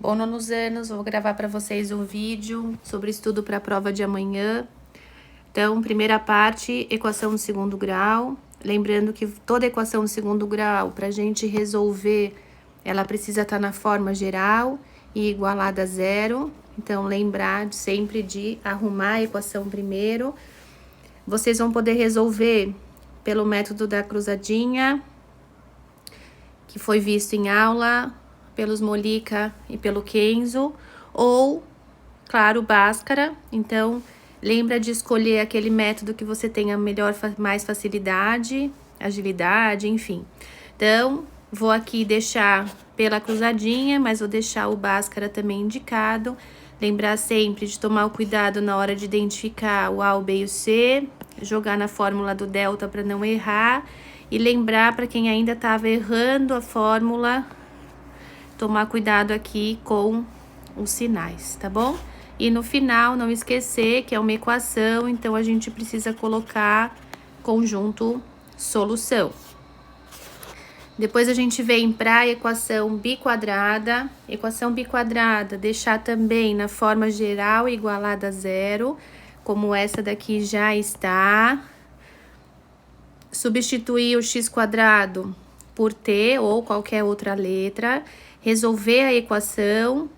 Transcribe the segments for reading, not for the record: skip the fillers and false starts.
Bom, nonos anos, vou gravar para vocês um vídeo sobre estudo para a prova de amanhã. Então, primeira parte, equação do segundo grau. Lembrando que toda equação do segundo grau, para a gente resolver, ela precisa estar na forma geral e igualada a zero. Então, lembrar sempre de arrumar a equação primeiro. Vocês vão poder resolver pelo método da cruzadinha, que foi visto em aula, pelos Molica e pelo Kenzo, ou, claro, Bhaskara. Então, lembra de escolher aquele método que você tenha mais facilidade, agilidade, enfim. Então, vou aqui deixar pela cruzadinha, mas vou deixar o Bhaskara também indicado. Lembrar sempre de tomar o cuidado na hora de identificar o A, o B e o C, jogar na fórmula do delta para não errar, e lembrar para quem ainda estava errando a fórmula, tomar cuidado aqui com os sinais, tá bom? E no final, não esquecer que é uma equação, então a gente precisa colocar conjunto solução. Depois a gente vem para a equação biquadrada. Equação biquadrada, deixar também na forma geral igualada a zero, como essa daqui já está. Substituir o x² por t ou qualquer outra letra. Resolver a equação.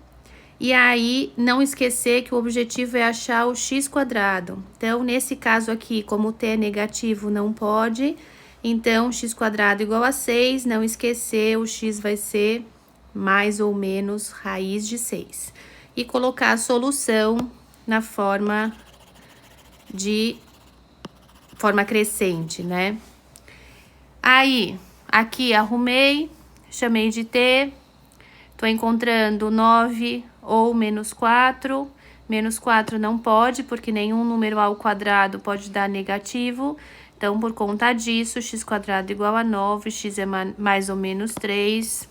E aí, não esquecer que o objetivo é achar o x². Então, nesse caso aqui, como o t é negativo, não pode. Então, x² igual a 6, não esquecer, o x vai ser mais ou menos raiz de 6. E colocar a solução na forma crescente, né? Aí, aqui arrumei, chamei de t, tô encontrando 9 ou menos 4. Menos 4 não pode, porque nenhum número ao quadrado pode dar negativo. Então, por conta disso, x² igual a 9, x é mais ou menos 3.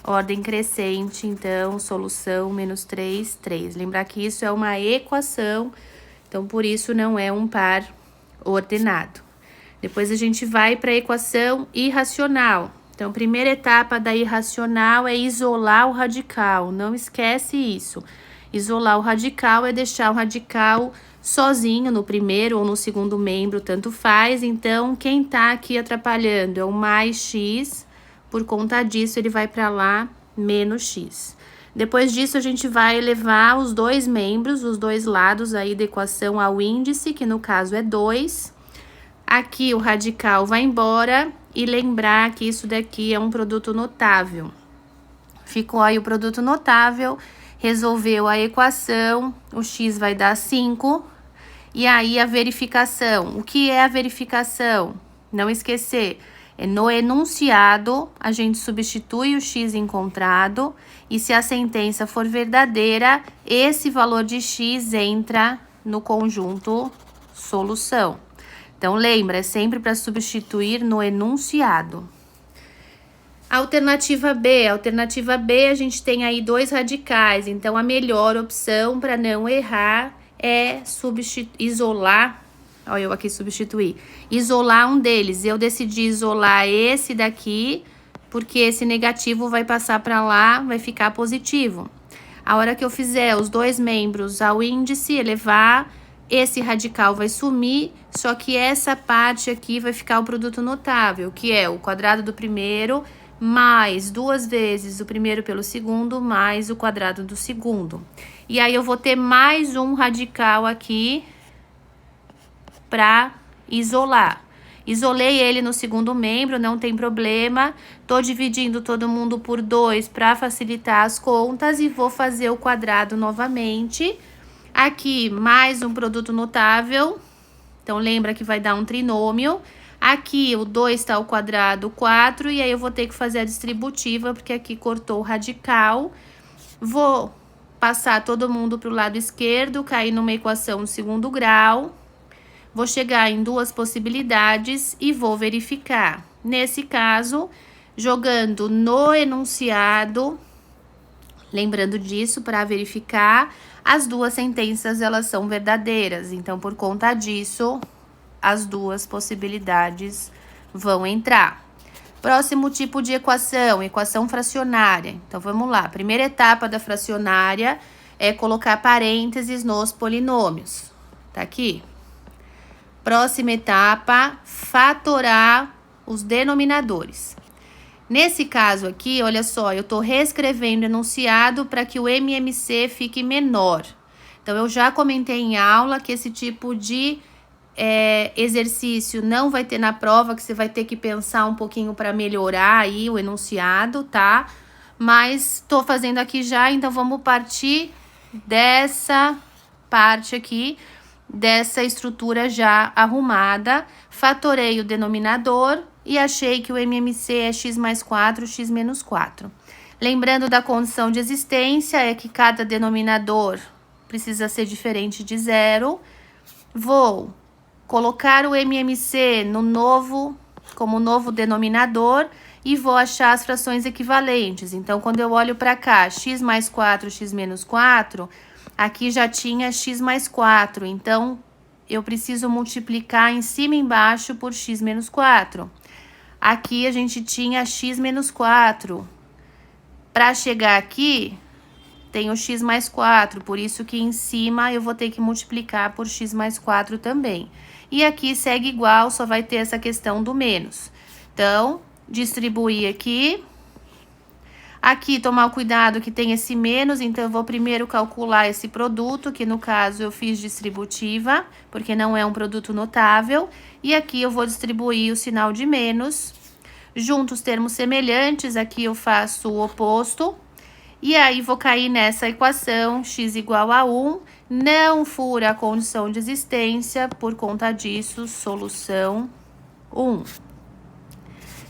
Ordem crescente, então, solução menos 3, 3. Lembrar que isso é uma equação, então, por isso não é um par ordenado. Depois a gente vai para a equação irracional. Então, primeira etapa da irracional é isolar o radical. Não esquece isso. Isolar o radical é deixar o radical sozinho no primeiro ou no segundo membro, tanto faz. Então, quem tá aqui atrapalhando é o mais x. Por conta disso, ele vai para lá, menos x. Depois disso, a gente vai levar os dois membros, os dois lados aí da equação ao índice, que no caso é 2. Aqui o radical vai embora e lembrar que isso daqui é um produto notável. Ficou aí o produto notável, resolveu a equação, o x vai dar 5. E aí a verificação. O que é a verificação? Não esquecer, no enunciado a gente substitui o x encontrado e se a sentença for verdadeira, esse valor de x entra no conjunto solução. Então, lembra, é sempre para substituir no enunciado. Alternativa B. Alternativa B, a gente tem aí dois radicais. Então, a melhor opção para não errar é isolar. Olha, eu aqui substituir. Isolar um deles. Eu decidi isolar esse daqui, porque esse negativo vai passar para lá, vai ficar positivo. A hora que eu fizer os dois membros ao índice, elevar, esse radical vai sumir, só que essa parte aqui vai ficar o produto notável, que é o quadrado do primeiro mais 2 vezes o primeiro pelo segundo mais o quadrado do segundo. E aí eu vou ter mais um radical aqui para isolar. Isolei ele no segundo membro, não tem problema. Tô dividindo todo mundo por 2 para facilitar as contas e vou fazer o quadrado novamente. Aqui, mais um produto notável. Então, lembra que vai dar um trinômio. Aqui, o 2 está ao quadrado, 4. E aí, eu vou ter que fazer a distributiva, porque aqui cortou o radical. Vou passar todo mundo para o lado esquerdo, cair numa equação de segundo grau. Vou chegar em duas possibilidades e vou verificar. Nesse caso, jogando no enunciado, lembrando disso, para verificar, as duas sentenças, elas são verdadeiras. Então, por conta disso, as duas possibilidades vão entrar. Próximo tipo de equação, equação fracionária. Então, vamos lá. Primeira etapa da fracionária é colocar parênteses nos polinômios. Tá aqui. Próxima etapa, fatorar os denominadores. Nesse caso aqui, olha só, eu tô reescrevendo o enunciado para que o MMC fique menor. Então, eu já comentei em aula que esse tipo de exercício não vai ter na prova, que você vai ter que pensar um pouquinho para melhorar aí o enunciado, tá? Mas tô fazendo aqui já, então vamos partir dessa parte aqui, dessa estrutura já arrumada. Fatorei o denominador e achei que o MMC é x mais 4, x menos 4. Lembrando da condição de existência, é que cada denominador precisa ser diferente de zero. Vou colocar o MMC como novo denominador e vou achar as frações equivalentes. Então, quando eu olho para cá, x mais 4, x menos 4, aqui já tinha x mais 4. Então, eu preciso multiplicar em cima e embaixo por x menos 4. Aqui a gente tinha x menos 4. Para chegar aqui, tem o x mais 4, por isso que em cima eu vou ter que multiplicar por x mais 4 também. E aqui segue igual, só vai ter essa questão do menos. Então, distribuir aqui. Aqui, tomar cuidado que tem esse menos, então eu vou primeiro calcular esse produto, que no caso eu fiz distributiva, porque não é um produto notável. E aqui eu vou distribuir o sinal de menos. Junto os termos semelhantes, aqui eu faço o oposto. E aí, vou cair nessa equação, x igual a 1, não fura a condição de existência, por conta disso, solução 1.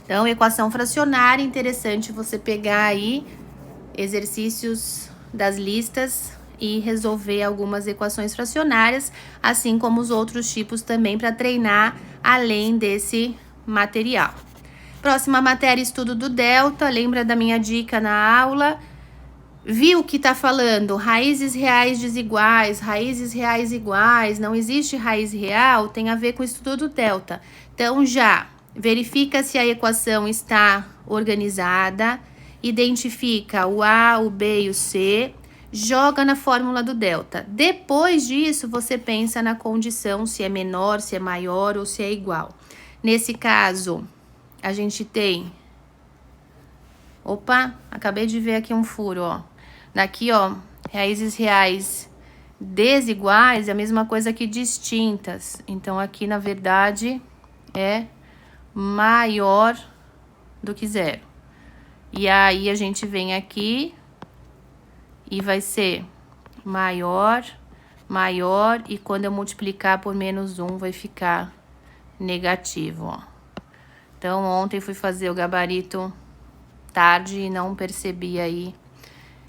Então, equação fracionária, interessante você pegar aí exercícios das listas e resolver algumas equações fracionárias, assim como os outros tipos também para treinar além desse material. Próxima matéria, estudo do delta, lembra da minha dica na aula? Viu que tá falando raízes reais desiguais, raízes reais iguais, não existe raiz real, tem a ver com o estudo do delta. Então, já verifica se a equação está organizada, identifica o A, o B e o C, joga na fórmula do delta. Depois disso, você pensa na condição, se é menor, se é maior ou se é igual. Nesse caso, a gente tem... Opa, acabei de ver aqui um furo, ó. Daqui, ó, raízes reais desiguais é a mesma coisa que distintas. Então, aqui, na verdade, é maior do que zero. E aí, a gente vem aqui e vai ser maior, maior, e quando eu multiplicar por menos 1, vai ficar negativo, ó. Então, ontem fui fazer o gabarito tarde e não percebi aí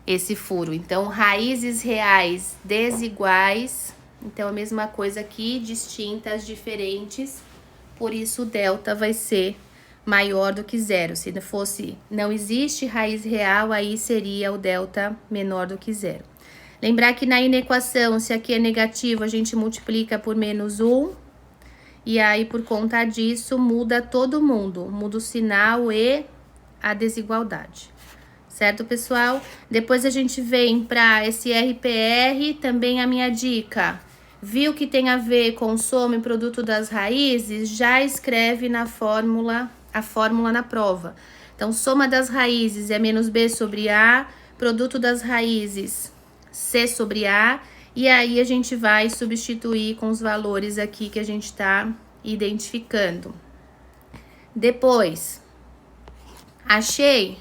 esse furo. Então, raízes reais desiguais, então a mesma coisa aqui, distintas, diferentes, por isso o delta vai ser maior do que zero. Se fosse não existe raiz real, aí seria o delta menor do que zero. Lembrar que na inequação, se aqui é negativo, a gente multiplica por menos 1, e aí por conta disso muda todo mundo, muda o sinal e a desigualdade. Certo, pessoal? Depois a gente vem para esse RPR, também a minha dica. Viu que tem a ver com soma e produto das raízes? Já escreve na fórmula, a fórmula na prova. Então, soma das raízes é menos B sobre A, produto das raízes C sobre A, e aí a gente vai substituir com os valores aqui que a gente está identificando. Depois, achei...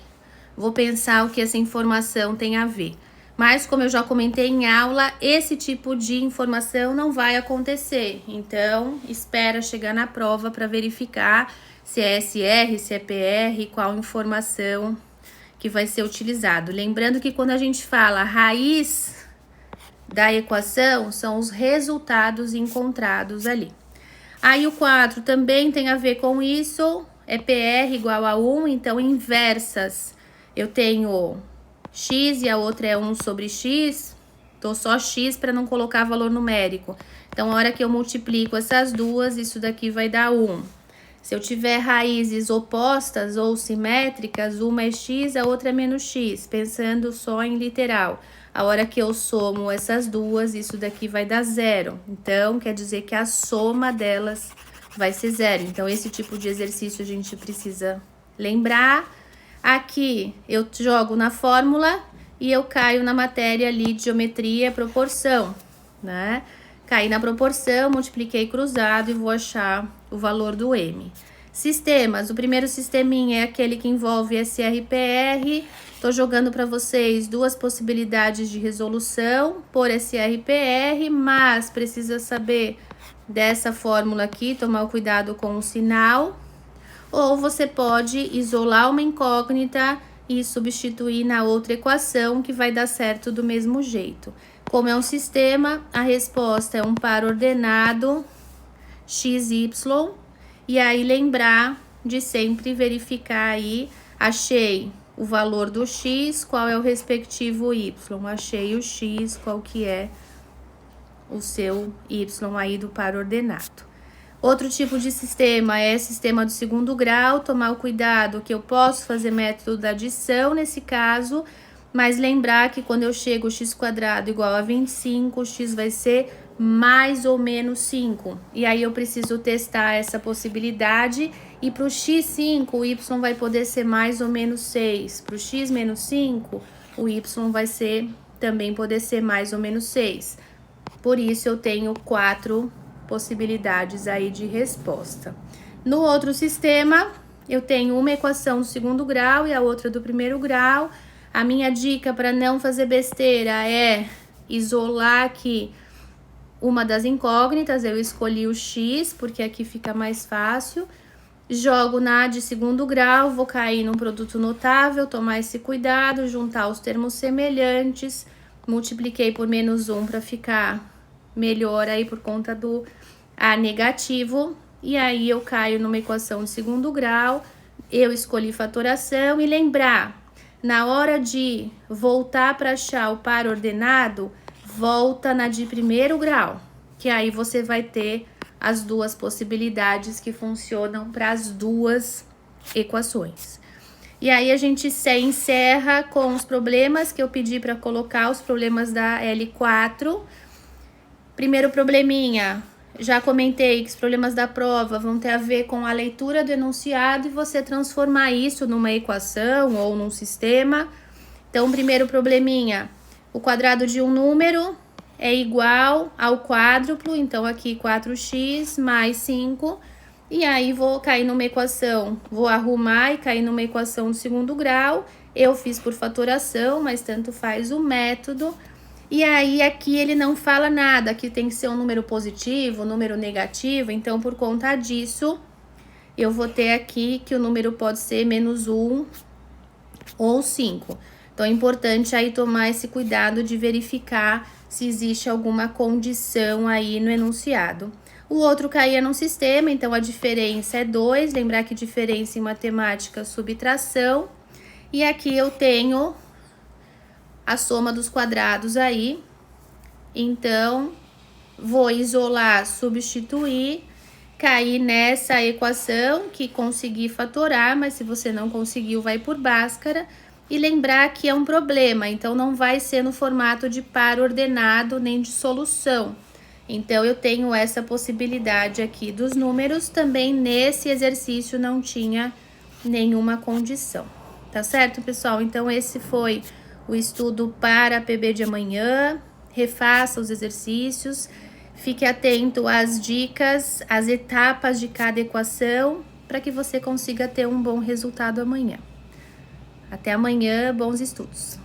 Vou pensar o que essa informação tem a ver. Mas, como eu já comentei em aula, esse tipo de informação não vai acontecer. Então, espera chegar na prova para verificar se é SR, se é PR, qual informação que vai ser utilizado. Lembrando que quando a gente fala raiz da equação, são os resultados encontrados ali. Aí, o 4 também tem a ver com isso, é PR igual a 1, então, inversas. Eu tenho x e a outra é 1 sobre x, tô só x para não colocar valor numérico. Então, a hora que eu multiplico essas duas, isso daqui vai dar 1. Se eu tiver raízes opostas ou simétricas, uma é x, a outra é menos x, pensando só em literal. A hora que eu somo essas duas, isso daqui vai dar zero. Então, quer dizer que a soma delas vai ser zero. Então, esse tipo de exercício a gente precisa lembrar. Aqui, eu jogo na fórmula e eu caio na matéria ali de geometria, proporção, né? Caí na proporção, multipliquei cruzado e vou achar o valor do M. Sistemas, o primeiro sisteminha é aquele que envolve SRPR. Tô jogando para vocês duas possibilidades de resolução por SRPR, mas precisa saber dessa fórmula aqui, tomar o cuidado com o sinal. Ou você pode isolar uma incógnita e substituir na outra equação, que vai dar certo do mesmo jeito. Como é um sistema, a resposta é um par ordenado XY. E aí lembrar de sempre verificar aí, achei o valor do X, qual é o respectivo Y. Achei o X, qual que é o seu Y aí do par ordenado. Outro tipo de sistema é sistema do segundo grau, tomar o cuidado que eu posso fazer método da adição nesse caso, mas lembrar que quando eu chego x² igual a 25, o x vai ser mais ou menos 5. E aí eu preciso testar essa possibilidade, e para o x5, o y vai poder ser mais ou menos 6. Para o x menos 5, o y vai ser também poder ser mais ou menos 6. Por isso eu tenho 4 possibilidades aí de resposta. No outro sistema, eu tenho uma equação do segundo grau e a outra do primeiro grau. A minha dica para não fazer besteira é isolar aqui uma das incógnitas. Eu escolhi o x, porque aqui fica mais fácil. Jogo na de segundo grau, vou cair num produto notável, tomar esse cuidado, juntar os termos semelhantes. Multipliquei por menos 1 para ficar melhor aí por conta do A negativo, e aí eu caio numa equação de segundo grau. Eu escolhi fatoração, e lembrar, na hora de voltar para achar o par ordenado, volta na de primeiro grau, que aí você vai ter as duas possibilidades que funcionam para as duas equações. E aí a gente encerra com os problemas que eu pedi para colocar, os problemas da L4. Primeiro probleminha, já comentei que os problemas da prova vão ter a ver com a leitura do enunciado e você transformar isso numa equação ou num sistema. Então, primeiro probleminha, o quadrado de um número é igual ao quádruplo, então aqui 4x mais 5. E aí vou cair numa equação, vou arrumar e cair numa equação do segundo grau. Eu fiz por fatoração, mas tanto faz o método. E aí, aqui ele não fala nada, aqui tem que ser um número positivo, um número negativo, então por conta disso, eu vou ter aqui que o número pode ser menos 1 ou 5. Então é importante aí tomar esse cuidado de verificar se existe alguma condição aí no enunciado. O outro caía num sistema, então a diferença é 2, lembrar que diferença em matemática é subtração, e aqui eu tenho a soma dos quadrados aí, então vou isolar, substituir, cair nessa equação que consegui fatorar, mas se você não conseguiu, vai por Bhaskara, e lembrar que é um problema, então não vai ser no formato de par ordenado nem de solução. Então eu tenho essa possibilidade aqui dos números, também nesse exercício não tinha nenhuma condição, tá certo, pessoal? Então esse foi o estudo para a PB de amanhã. Refaça os exercícios, fique atento às dicas, às etapas de cada equação, para que você consiga ter um bom resultado amanhã. Até amanhã, bons estudos!